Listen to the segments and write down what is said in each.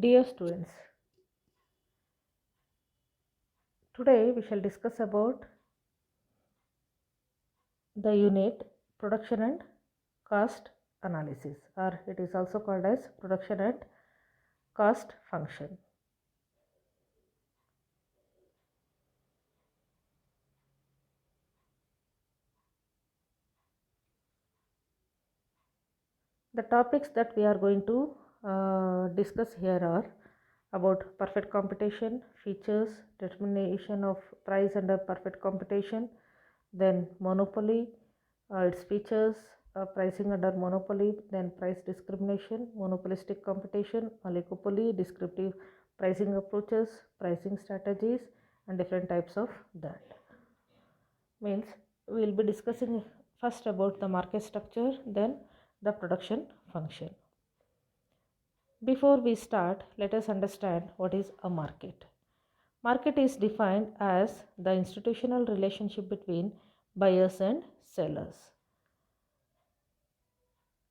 Dear students, today we shall discuss about the unit production and cost analysis, or it is also called as production and cost function. The topics that we are going to discuss here are about perfect competition, features, determination of price under perfect competition, then monopoly, its features, pricing under monopoly, then price discrimination, monopolistic competition, oligopoly, descriptive pricing approaches, pricing strategies, and different types of that. Means we will be discussing first about the market structure, then the production function. Before we start, let us understand what is a market. Market is defined as the institutional relationship between buyers and sellers.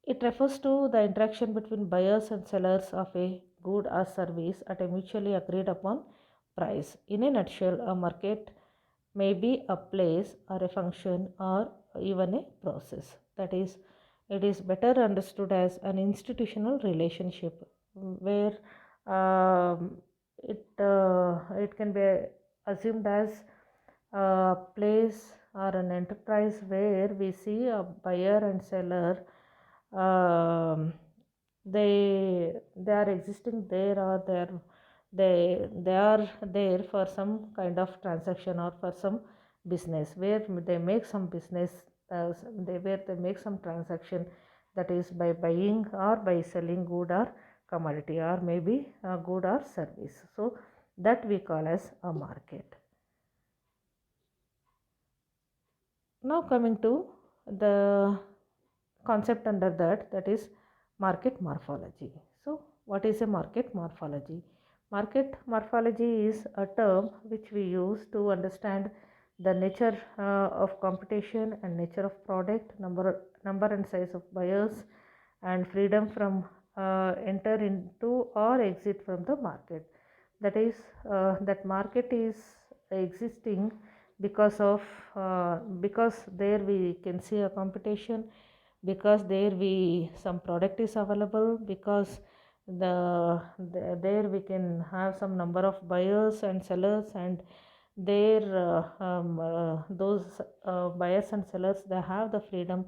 It refers to the interaction between buyers and sellers of a good or service at a mutually agreed upon price. In a nutshell, a market may be a place or a function or even a process. That is, it is better understood as an institutional relationship where it can be assumed as a place or an enterprise where we see a buyer and seller, um, they are existing there, or they are there for some kind of transaction or for some business where they make some business, where they make some transaction, that is by buying or by selling good or commodity, or maybe a good or service. So that we call as a market. Now coming to the concept under that is market morphology. So what is a market morphology? Market morphology is a term which we use to understand the nature of competition and nature of product, number and size of buyers, and freedom from enter into or exit from the market. That is, that market is existing because there we can see a competition, because there we some product is available, because there we can have some number of buyers and sellers, and there those buyers and sellers, they have the freedom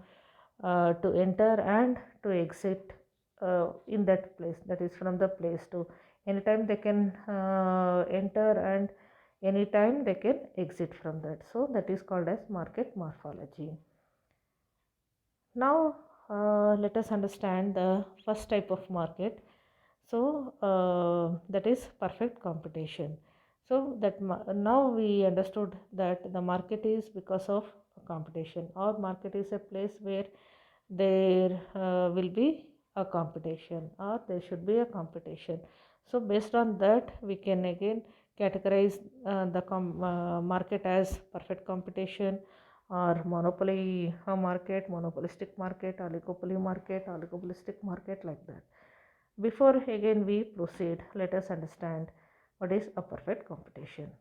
to enter and to exit in that place, that is from the place to anytime they can enter and anytime they can exit from that. So that is called as market morphology. Now let us understand the first type of market. So that is perfect competition. So that now we understood that the market is because of competition, or market is a place where there will be a competition, or there should be a competition. So based on that, we can again categorize the market as perfect competition, or monopoly market, monopolistic market, oligopoly market, oligopolistic market, like that. Before again we proceed, let us understand what is a perfect competition.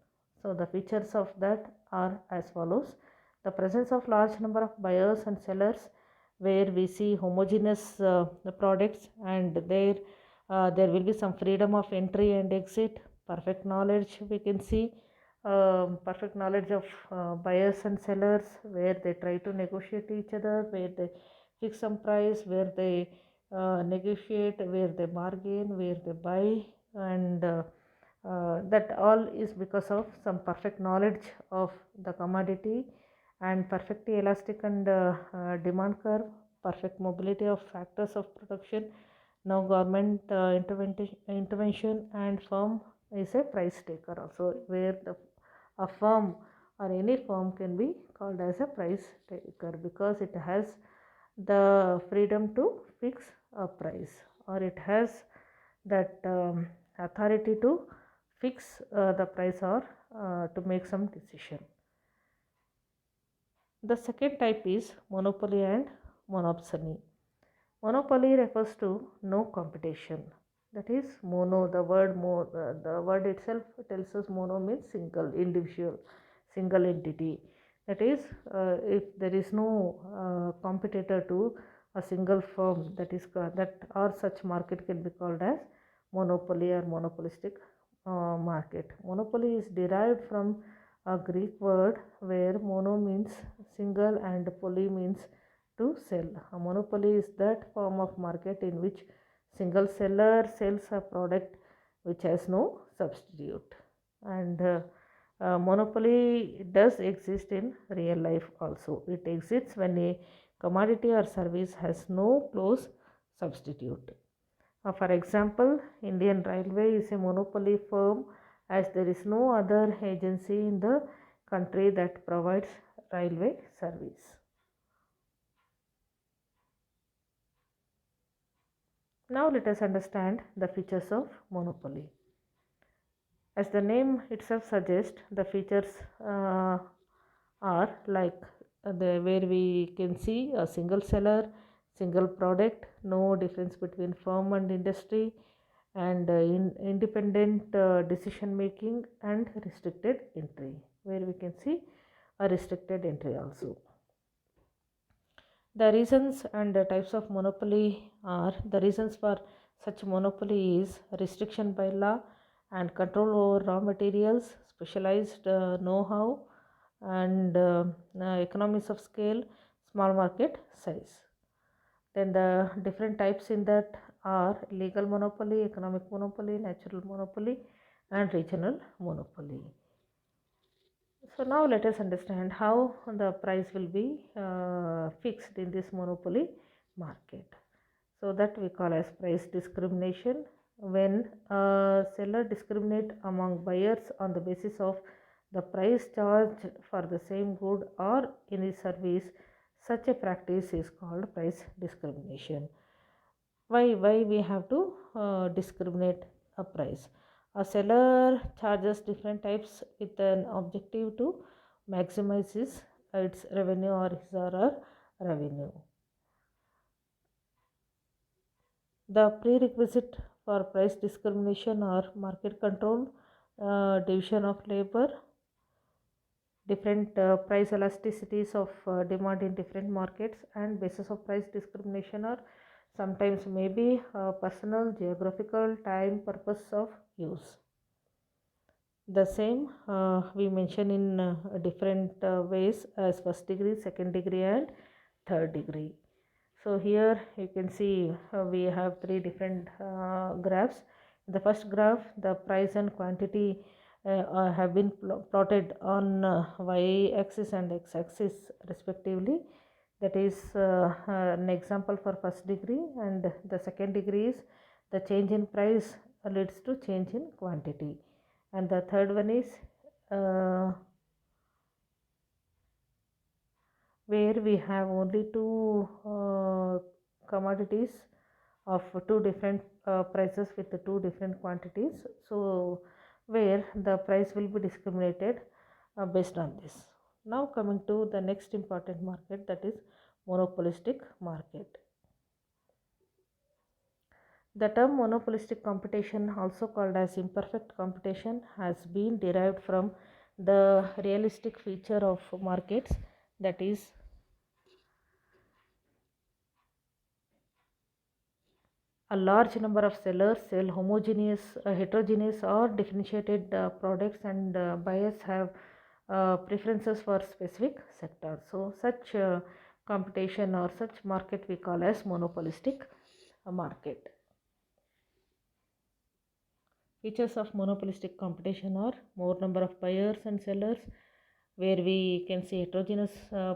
So the features of that are as follows: the presence of large number of buyers and sellers, where we see homogeneous products, and there will be some freedom of entry and exit. Perfect knowledge, we can see perfect knowledge of buyers and sellers, where they try to negotiate each other, where they fix some price, where they negotiate, where they bargain, where they buy, and that all is because of some perfect knowledge of the commodity, and perfectly elastic and demand curve, perfect mobility of factors of production. Now government intervention, and firm is a price taker also, where a firm or any firm can be called as a price taker because it has the freedom to fix a price, or it has that authority to fix the price, or to make some decision. The second type is monopoly and monopsony. Monopoly refers to no competition. That is mono. The word itself tells us mono means single, individual, single entity. That is, if there is no competitor to a single firm, that or such market can be called as monopoly or monopolistic market. Monopoly is derived from a Greek word where mono means single and poly means to sell. A monopoly is that form of market in which single seller sells a product which has no substitute. And monopoly does exist in real life also. It exists when a commodity or service has no close substitute. For example, Indian Railway is a monopoly firm as there is no other agency in the country that provides railway service. Now let us understand the features of monopoly. As the name itself suggests, the features are like where we can see a single seller, single product, no difference between firm and industry, and independent decision making, and restricted entry, where we can see a restricted entry also. The reasons and the types of monopoly are: the reasons for such monopoly is restriction by law and control over raw materials, specialized know-how, and economies of scale, small market size. Then the different types in that are legal monopoly, economic monopoly, natural monopoly, and regional monopoly. So now let us understand how the price will be fixed in this monopoly market. So that we call as price discrimination. When a seller discriminate among buyers on the basis of the price charged for the same good or any service, such a practice is called price discrimination. Why we have to discriminate a price? A seller charges different types with an objective to maximize its revenue or his or her revenue. The prerequisite for price discrimination are market control, division of labor, different price elasticities of demand in different markets, and basis of price discrimination are sometimes maybe personal, geographical, time, purpose of use. The same we mention in different ways as first degree, second degree, and third degree. So here you can see we have three different graphs. In the first graph, the price and quantity have been plotted on y-axis and x-axis respectively. That is an example for first degree, and the second degree is the change in price leads to change in quantity, and the third one is where we have only two commodities of two different prices with the two different quantities, so where the price will be discriminated based on this. Now coming to the next important market, that is monopolistic market. The term monopolistic competition, also called as imperfect competition, has been derived from the realistic feature of markets, that is a large number of sellers sell heterogeneous or differentiated products, and buyers have preferences for specific sectors. So such competition or such market we call as monopolistic market. Features of monopolistic competition are more number of buyers and sellers, where we can see heterogeneous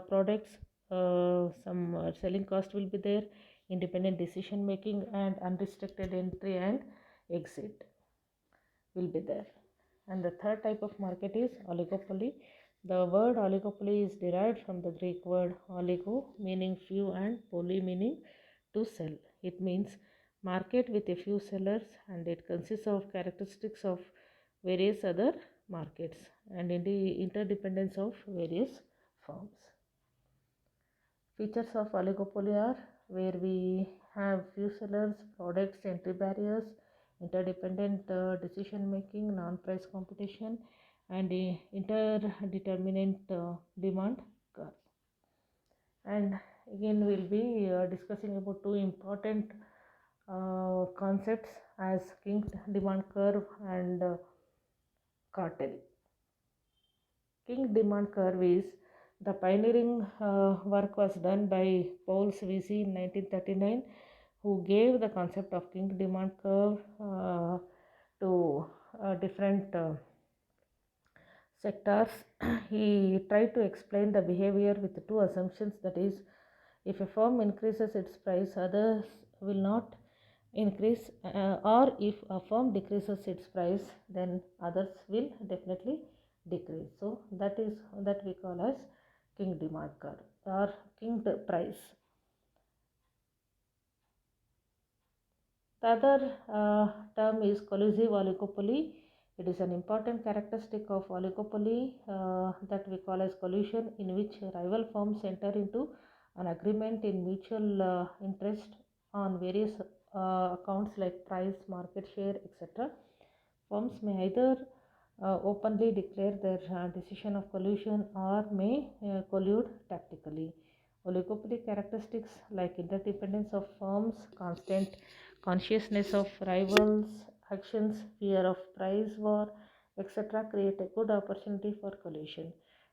products, some selling cost will be there, independent decision making, and unrestricted entry and exit will be there. And the third type of market is oligopoly. The word oligopoly is derived from the Greek word oligo, meaning few, and poly, meaning to sell. It means market with a few sellers, and it consists of characteristics of various other markets and in the interdependence of various firms. Features of oligopoly are where we have few sellers, products, entry barriers, interdependent decision making, non-price competition, and interdeterminant demand curve. And again we'll be discussing about two important concepts as king demand curve and cartel. King demand curve is the pioneering work was done by Paul Cevisi in 1939, who gave the concept of king demand curve to different sectors. He tried to explain the behavior with two assumptions, that is, if a firm increases its price, others will not increase, or if a firm decreases its price, then others will definitely decrease. So that we call as king demand curve or king price. The other term is collusive oligopoly. It is an important characteristic of oligopoly that we call as collusion, in which rival firms enter into an agreement in mutual interest on various accounts like price, market share, etc. Firms may either openly declare their decision of collusion or may collude tactically. Oligopoly characteristics like interdependence of firms, constant consciousness of rivals' actions, fear of price war, etc., create a good opportunity for collusion.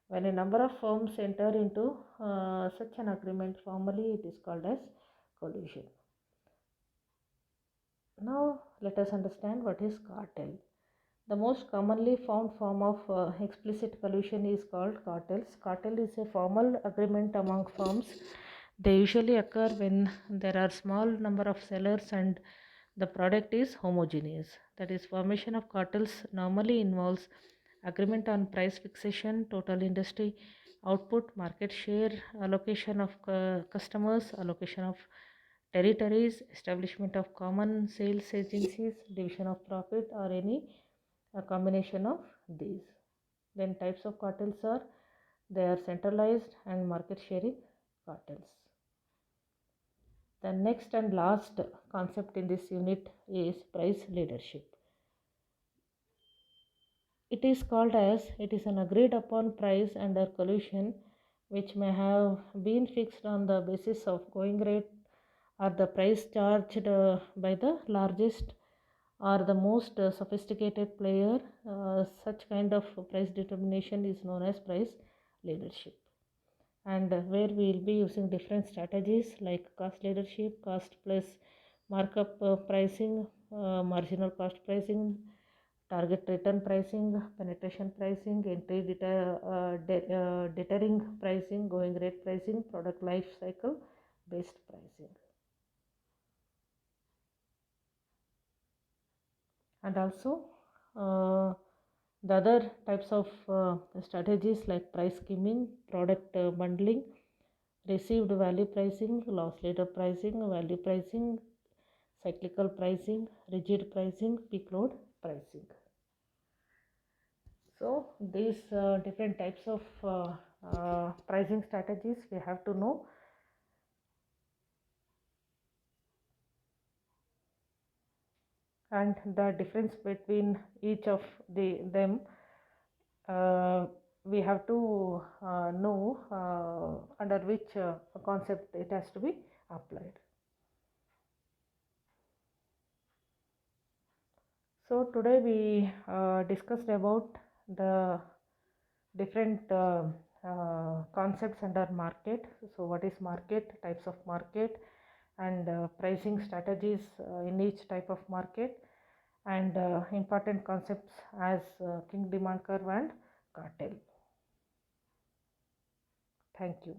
When a number of firms enter into such an agreement formally, it is called as collusion. Now, let us understand what is cartel. The most commonly found form of explicit collusion is called cartels. Cartel is a formal agreement among firms. They usually occur when there are small number of sellers and the product is homogeneous. That is, formation of cartels normally involves agreement on price fixation, total industry output, market share, allocation of customers, allocation of territories, establishment of common sales agencies, division of profit, or any a combination of these. Then types of cartels are, they are centralized and market sharing cartels. The next and last concept in this unit is price leadership. It is called as, it is an agreed upon price under collusion which may have been fixed on the basis of going rate or the price charged by the largest or the most sophisticated player. Such kind of price determination is known as price leadership, and where we will be using different strategies like cost leadership, cost plus markup pricing, marginal cost pricing, target return pricing, penetration pricing, entry deterring pricing, going rate pricing, product life cycle based pricing. And also the other types of strategies like price skimming, product bundling, received value pricing, loss leader pricing, value pricing, cyclical pricing, rigid pricing, peak load pricing. So these different types of pricing strategies we have to know. And the difference between each of them we have to know under which concept it has to be applied. So today we discussed about the different concepts under market. So what is market, types of market, and pricing strategies in each type of market, and important concepts as king demand curve and cartel. Thank you.